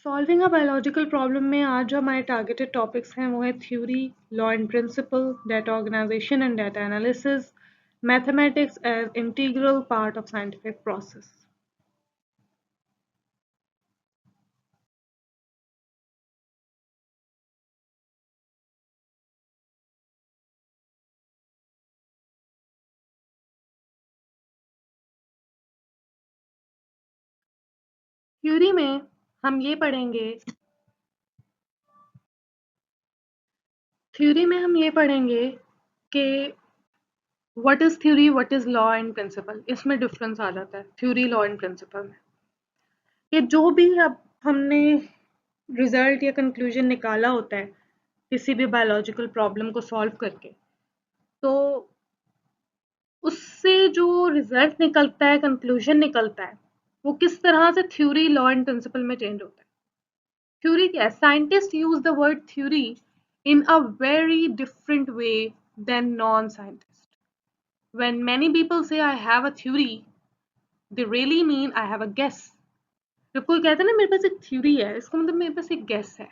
Solving a biological problem में आज जो हमारे टारगेटेड टॉपिक्स हैं वो है theory, law and principle, data organisation and data analysis, mathematics as integral part of scientific process. Theory में हम ये पढ़ेंगे कि what is theory, what is law and principle. इसमें डिफरेंस आ जाता है थ्योरी, लॉ एंड प्रिंसिपल में। कि जो भी अब हमने रिजल्ट या कंक्लूजन निकाला होता है किसी भी बायोलॉजिकल प्रॉब्लम को सॉल्व करके, तो उससे जो रिजल्ट निकलता है, कंक्लूजन निकलता है, वो किस तरह से थ्योरी, लॉ एंड प्रिंसिपल में चेंज होता है। थ्योरी क्या है? Scientist use the word theory in a very different way than non scientist. When many people say I have a theory, they really mean I have a guess. जब कोई कहता है ना मेरे पास एक थ्योरी है, इसका मतलब मेरे पास एक गेस है।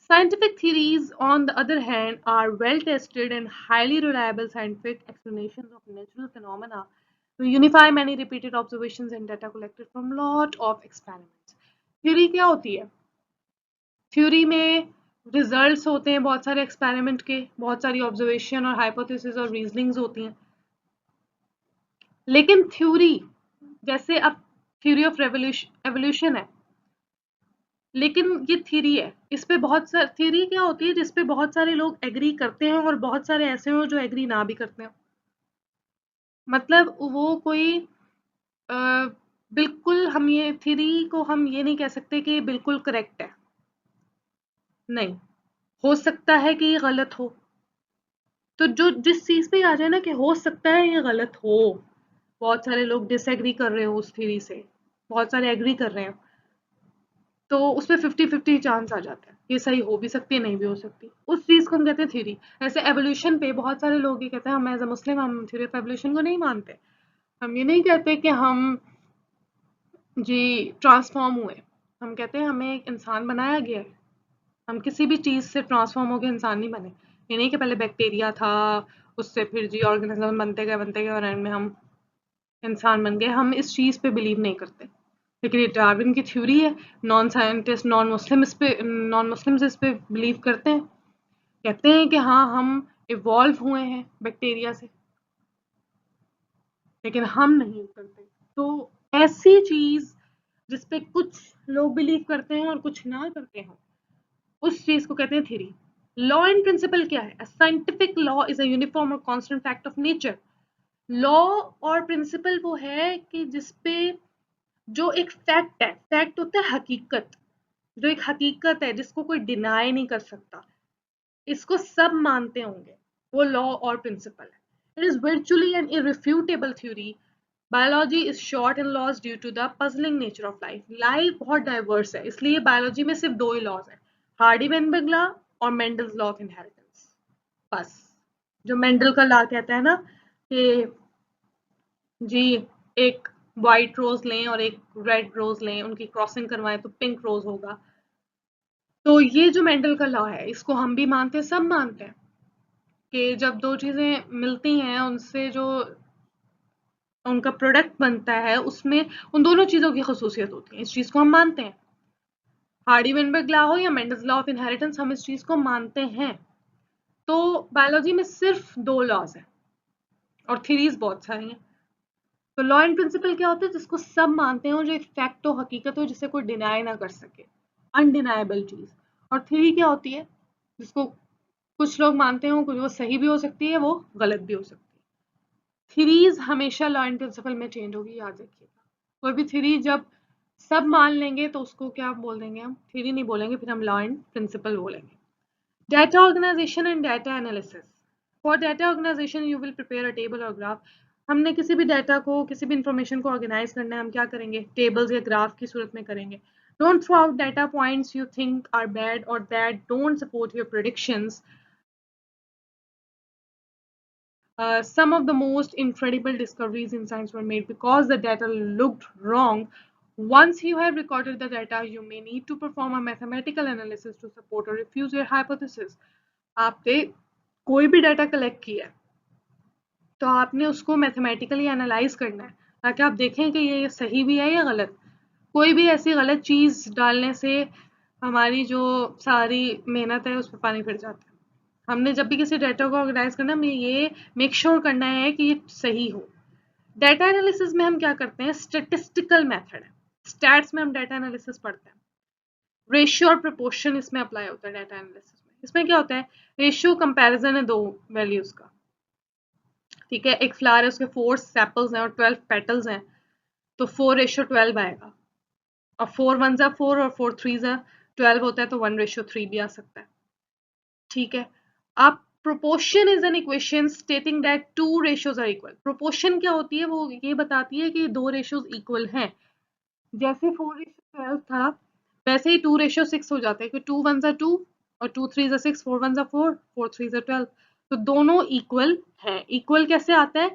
Scientific theories, on the other hand, are well-tested and highly reliable scientific explanations of natural phenomena to unify many repeated observations and data collected from lot of experiments. Theory क्या होती है? Theory में results होते हैं बहुत सारे experiment के, बहुत सारी observation और hypothesis और reasonings होती हैं। लेकिन theory, जैसे अब theory of evolution है, लेकिन ये थ्योरी है, इस पे बहुत सारी थ्योरी क्या होती है जिस पे बहुत सारे लोग एग्री करते हैं और बहुत सारे ऐसे हो जो एग्री ना भी करते हैं। मतलब वो कोई अ, बिल्कुल, हम ये थ्योरी को हम ये नहीं कह सकते कि बिल्कुल करेक्ट है। नहीं, हो सकता है कि ये गलत हो। तो जो जिस चीज पे आ जाए ना कि हो सकता है ये गलत हो, बहुत सारे लोग डिसएग्री कर रहे हो उस थ्योरी से, बहुत सारे एग्री कर रहे हो, तो उसमें 50-50 चांस आ जाता है, ये सही हो भी सकती है, नहीं भी हो सकती। उस चीज को हम कहते हैं थ्योरी। ऐसे एवोल्यूशन पे बहुत सारे लोग ये कहते हैं हम एज अ मुस्लिम हम थ्योरी ऑफ एवोल्यूशन को नहीं मानते। हम ये नहीं कहते कि हम जी ट्रांसफॉर्म हुए, हम कहते हैं हमें एक इंसान बनाया गया है। हम किसी भी चीज से ट्रांसफॉर्म होकर इंसान नहीं बने। ये नहीं कि पहले बैक्टीरिया था, उससे फिर जी ऑर्गेनिज्म बनते गए और एंड में हम इंसान बन गए। हम इस चीज पे बिलीव नहीं करते। लेकिन ये डार्विन की थ्योरी है। नॉन साइंटिस्ट, नॉन मुस्लिम्स इस पे बिलीव करते हैं, कहते हैं कि हाँ हम इवॉल्व हुए हैं बैक्टीरिया से, लेकिन हम नहीं करते। तो ऐसी चीज जिस पे कुछ लोग बिलीव करते हैं और कुछ ना करते हो, उस चीज को कहते हैं थ्योरी। लॉ एंड प्रिंसिपल क्या है? Scientific law is a uniform और constant fact of nature. Law और प्रिंसिपल वो है कि जिसपे जो एक फैक्ट है, फैक्ट होता है हकीकत, जो एक हकीकत है जिसको कोई डिनाई नहीं कर सकता, इसको सब मानते होंगे, वो लॉ और प्रिंसिपल है। It is virtually an irrefutable theory. Biology is short in laws due to the puzzling nature of life. Life बहुत डाइवर्स है, इसलिए बायोलॉजी में सिर्फ दो ही लॉज है, हार्डी वेनबर्ग लॉ और मेंडल्स लॉ ऑफ इनहेरिटेंस। बस। जो मेंडल का लॉ कहता है ना कि जी एक व्हाइट रोज लें और एक रेड रोज लें, उनकी क्रॉसिंग करवाएं तो पिंक रोज होगा। तो ये जो मेंडल का लॉ है, इसको हम भी मानते हैं, सब मानते हैं कि जब दो चीजें मिलती हैं, उनसे जो उनका प्रोडक्ट बनता है, उसमें उन दोनों चीजों की खसूसियत होती है। इस चीज को हम मानते हैं। हार्डी वेनबर्ग लॉ हो या मेंडल्स लॉ ऑफ इनहेरिटेंस, हम इस चीज को मानते हैं। तो बायोलॉजी में सिर्फ दो लॉज हैं और थ्योरीज बहुत सारी हैं। तो लॉ एंड प्रिंसिपल क्या होता है? जिसको सब मानते हो, जो एक फैक्ट हो, हकीकत हो, जिसे कोई डिनाई ना कर सके, अनडिनाइबल चीज। और थ्योरी क्या होती है? जिसको कुछ लोग मानते हो, कुछ वो सही भी हो सकती है, वो गलत भी हो सकती है। थ्योरीज हमेशा लॉ एंड प्रिंसिपल में चेंज होगी, याद रखिएगा। कोई भी थ्योरी जब सब मान लेंगे तो उसको क्या बोल देंगे? हम थ्योरी नहीं बोलेंगे, फिर हम लॉ एंड प्रिंसिपल बोलेंगे। Data organization and data analysis. For data organization, you will prepare a table or graph. हमने किसी भी डाटा को, किसी भी इंफॉर्मेशन को ऑर्गेनाइज करना है, हम क्या करेंगे? टेबल्स या ग्राफ की सूरत में करेंगे। Don't throw out data points you think are bad or that don't support your predictions. Some of the most incredible discoveries in science were made because the data looked wrong Once you have recorded the data, you may need to perform a mathematical analysis to support or refuse your hypothesis. आपने कोई भी data collect किया है तो आपने उसको mathematically analyse करना है ताकि आप देखें कि ये सही भी है या गलत। कोई भी ऐसी गलत चीज़ डालने से हमारी जो सारी मेहनत है उस पर पानी फिर जाता है। हमने जब भी किसी डाटा को ऑर्गेनाइज करना हमें ये मेक श्योर करना है कि ये सही हो। डाटा एनालिसिस में हम क्या करते हैं, स्टेटिस्टिकल मेथड है, स्टैट्स में हम डाटा एनालिसिस पढ़ते हैं। रेशियो और प्रोपोर्शन इसमें अप्लाई होता है डाटा एनालिसिस में। इसमें क्या होता है, रेशियो कंपैरिजन है दो वैल्यूज का, ठीक है। एक फ्लावर है, उसके 4 सेपल्स हैं और 12 पेटल्स हैं, तो 4:12 आएगा। और 4 1s are 4 और 4 3s are 12 होता है, तो 1:3 भी आ सकता है, ठीक है। आप proportion is an equation stating that 2 ratios are equal. Proportion क्या होती है, वो ये बताती है कि 2 रेशियोज इक्वल हैं। जैसे 4:12 था वैसे ही 2:6 हो जाता है कि 2 1s are 2 और 2 3s are 6, 4 1s are 4, 4 3s are 12, तो दोनों इक्वल हैं। इक्वल कैसे आता है,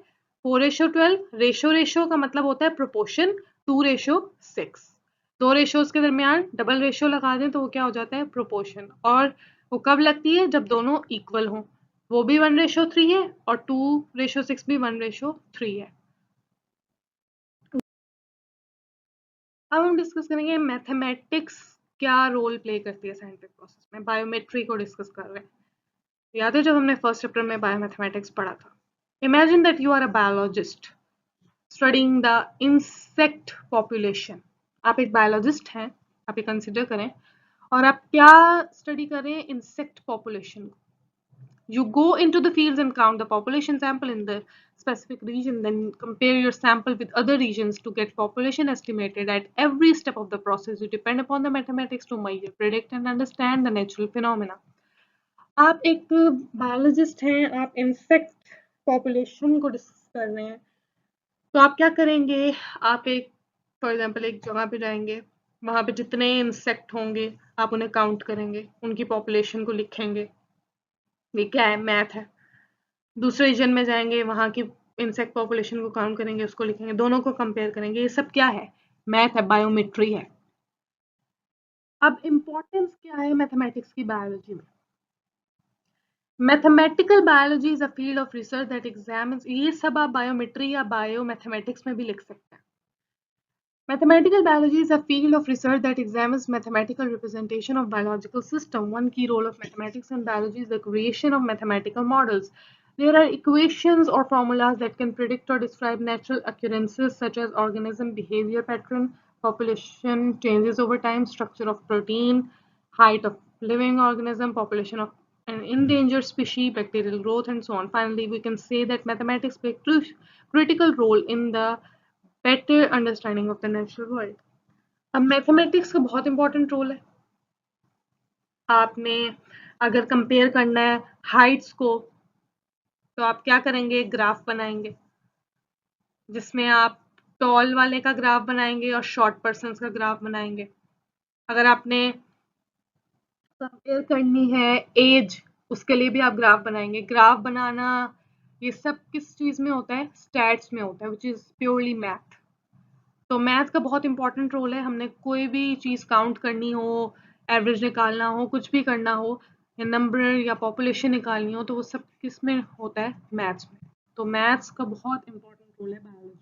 4:12। रेशियो का मतलब होता है प्रोपोर्शन, 2:6। दो रेशियोज के दरमियान डबल रेशियो लगा दें तो वो क्या हो जाता है, प्रोपोर्शन। और वो कब लगती है, जब दोनों इक्वल हों। वो भी 1:3 है और 2:6 भी 1:3 है। अब हम डिस्कस करेंगे मैथमेटिक्स क्या रोल प्ले करती है साइंटिफिक प्रोसेस में। बायोमेट्री को डिस्कस कर रहे हैं। याद है जब हमने फर्स्ट चैप्टर में बायोमैथमेटिक्स पढ़ा था। Imagine that you are a biologist studying the insect population. आप एक बायोलॉजिस्ट हैं, आप ये कंसिडर करें, और आप क्या स्टडी कर रहे हैं, insect population. You go into the fields and count the population sample in the specific region, then compare your sample with other regions to get population estimated. At every step of the process, you depend upon the mathematics to measure, predict and understand the natural phenomena. आप एक biologist हैं, आप insect population को discuss कर रहे हैं, तो आप क्या करेंगे, आप एक फॉर एग्जांपल एक जगह पे जाएंगे, वहां पे जितने इंसेक्ट होंगे आप उन्हें काउंट करेंगे, उनकी पॉपुलेशन को लिखेंगे। ये क्या है, मैथ है। दूसरे रीजन में जाएंगे, वहां की इंसेक्ट पॉपुलेशन को काउंट करेंगे, उसको लिखेंगे, दोनों को कंपेयर करेंगे। ये सब क्या है, मैथ है, बायोमेट्री है। अब इम्पोर्टेंस क्या है मैथमेटिक्स की बायोलॉजी में। Mathematical biology is a field of research that examines, ये सब आप बायोमेट्री या बायो मैथमेटिक्स में भी लिख सकते हैं। Mathematical biology is a field of research that examines mathematical representation of biological system. One key role of mathematics and biology is the creation of mathematical models. There are equations or formulas that can predict or describe natural occurrences such as organism behavior pattern, population changes over time, structure of protein, height of living organism, population of an endangered species, bacterial growth, and so on. Finally, we can say that mathematics play a critical role in the better understanding of the natural world. अब mathematics का बहुत important role है। आपने अगर compare करना है Heights को, तो आप क्या करेंगे, ग्राफ बनाएंगे, जिसमें आप टॉल वाले का ग्राफ बनाएंगे और शॉर्ट पर्सन का ग्राफ बनाएंगे। अगर आपने कंपेयर करनी है एज, उसके लिए भी आप ग्राफ बनाएंगे। ग्राफ बनाना ये सब किस चीज में होता है, स्टैट्स में होता है, विच इज प्योरली मैथ। तो मैथ का बहुत इंपॉर्टेंट रोल है। हमने कोई भी चीज़ काउंट करनी हो, एवरेज निकालना हो, कुछ भी करना हो, या नंबर या पॉपुलेशन निकालनी हो, तो वो सब किस में होता है, मैथ्स में। तो मैथ्स का बहुत इंपॉर्टेंट रोल है बायोलॉजी।